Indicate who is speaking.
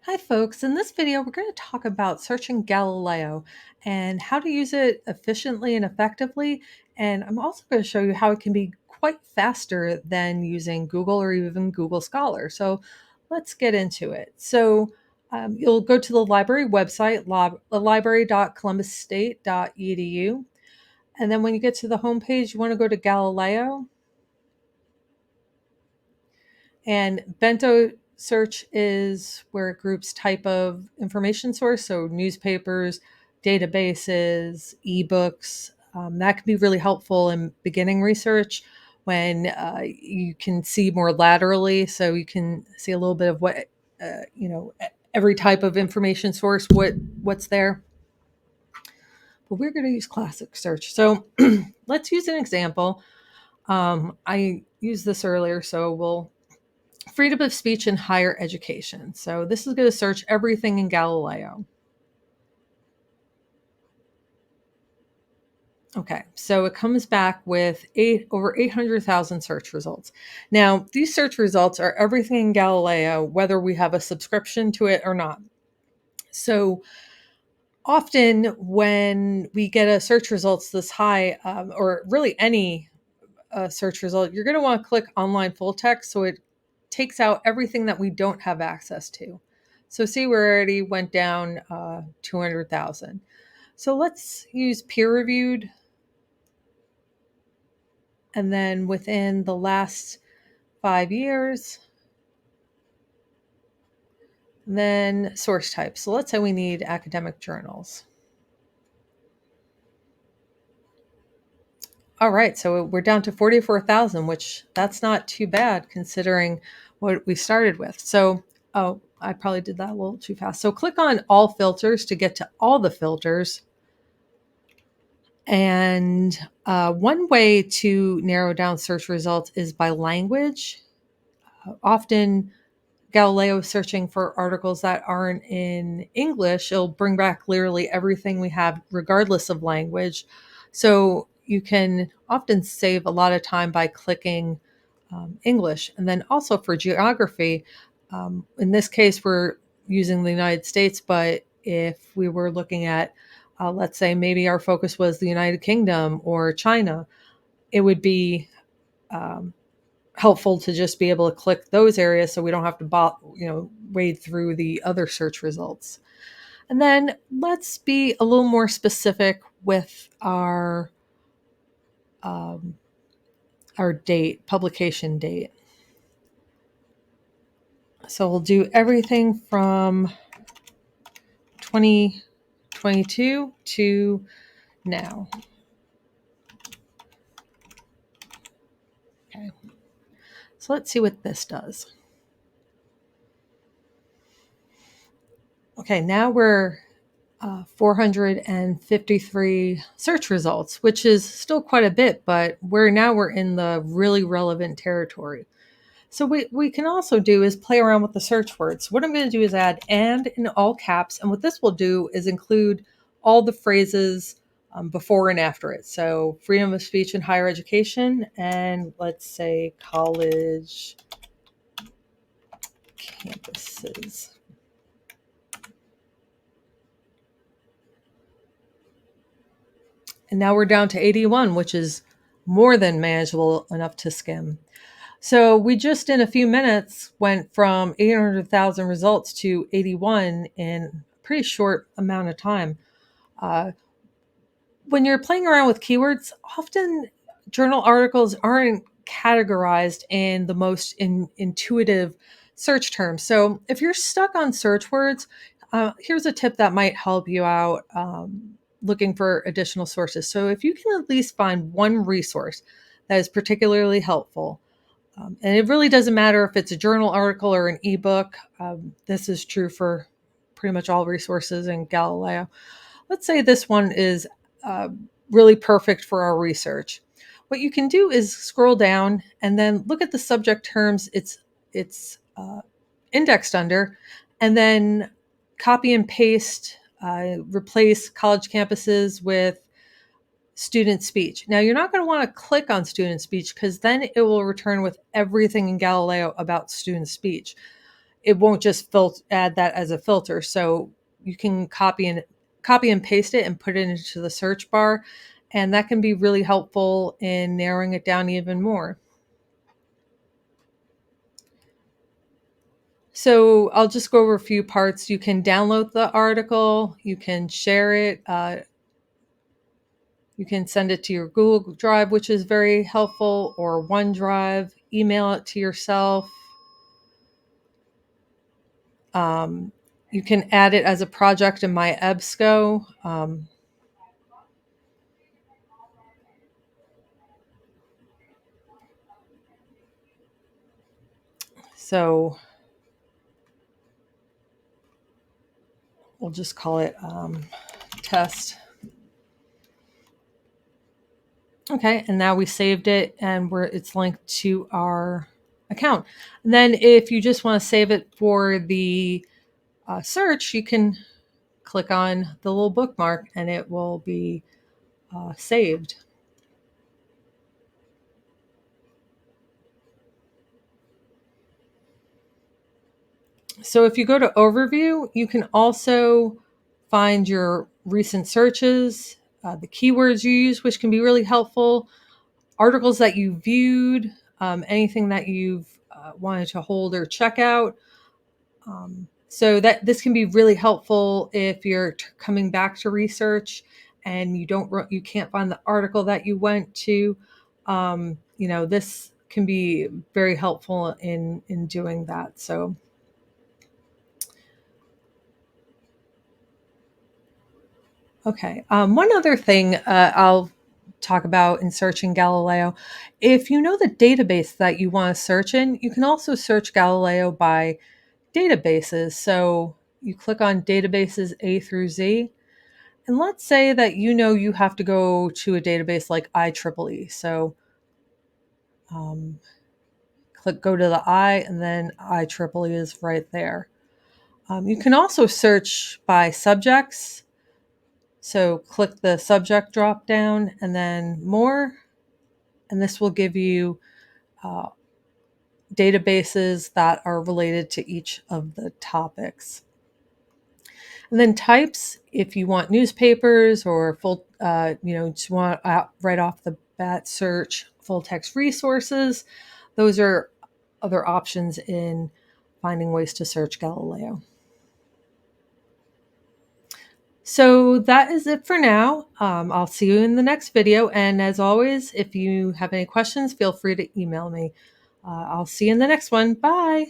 Speaker 1: Hi folks, in this video we're going to talk about searching Galileo and how to use it efficiently and effectively, and I'm also going to show you how it can be quite faster than using Google or even Google Scholar. So let's get into it. You'll go to the library website, library.columbusState.edu, and then when you get to the home page you want to go to Galileo. And bento search is where it groups type of information source, so newspapers, databases, ebooks. That can be really helpful in beginning research when you can see more laterally, so you can see a little bit of what every type of information source, what's there. But we're going to use classic search. So let's use an example. I used this earlier, so we'll freedom of speech in higher education. So this is going to search everything in Galileo. Okay, so it comes back with over 800,000 search results. Now, these search results are everything in Galileo, whether we have a subscription to it or not. So often when we get a search results this high, or really any search result, you're going to want to click online full text so it takes out everything that we don't have access to. So see, we already went down 200,000. So let's use peer reviewed. And then within the last 5 years, then source type. So let's say we need academic journals. All right, so we're down to 44,000, which that's not too bad considering what we started with. So, oh, I probably did that a little too fast. So click on all filters to get to all the filters. And one way to narrow down search results is by language. Often Galileo is searching for articles that aren't in English. It'll bring back literally everything we have, regardless of language. So you can often save a lot of time by clicking English. And then also for geography, in this case, we're using the United States, but if we were looking at, let's say, maybe our focus was the United Kingdom or China, it would be um, helpful to just be able to click those areas so we don't have to wade through the other search results. And then let's be a little more specific with um, our date, publication date. So we'll do everything from 2022 to now. Okay. So let's see what this does. Okay, now we're 453 search results, which is still quite a bit, but we're in the really relevant territory. So we can also do is play around with the search words. What I'm going to do is add "and" in all caps, and what this will do is include all the phrases before and after it. So freedom of speech in higher education, and let's say college campuses. And now we're down to 81, which is more than manageable enough to skim. So we just in a few minutes went from 800,000 results to 81 in a pretty short amount of time. Uh, when you're playing around with keywords, often journal articles aren't categorized in the most intuitive search terms. So if you're stuck on search words, here's a tip that might help you out looking for additional sources. So if you can at least find one resource that is particularly helpful, and it really doesn't matter if it's a journal article or an ebook. This is true for pretty much all resources in Galileo. Let's say this one is uh, really perfect for our research. What you can do is scroll down and then look at the subject terms it's indexed under, and then copy and paste, replace college campuses with student speech. Now, you're not going to want to click on student speech because then it will return with everything in Galileo about student speech. it won't just add that as a filter. So you can copy and paste it and put it into the search bar, and that can be really helpful in narrowing it down even more. So I'll just go over a few parts. You can download the article, you can share it, you can send it to your Google Drive, which is very helpful, or OneDrive, email it to yourself. You can add it as a project in my EBSCO. So we'll just call it test. Okay, and now we saved it, and it's linked to our account. And then if you just want to save it for the search, you can click on the little bookmark and it will be saved. So if you go to overview, you can also find your recent searches, the keywords you use, which can be really helpful, articles that you viewed, anything that you've wanted to hold or check out. So that this can be really helpful if you're coming back to research and you can't find the article that you went to. This can be very helpful in doing that. So. Okay. One other thing I'll talk about in searching Galileo. If you know the database that you want to search in, you can also search Galileo by databases. So you click on databases A through Z. And let's say that you have to go to a database like IEEE. So go to the I, and then IEEE is right there. You can also search by subjects. So click the subject drop down and then more, and this will give you databases that are related to each of the topics. And then types, if you want newspapers or full, just want right off the bat search full text resources, those are other options in finding ways to search Galileo. So that is it for now. I'll see you in the next video. And as always, if you have any questions, feel free to email me. I'll see you in the next one. Bye.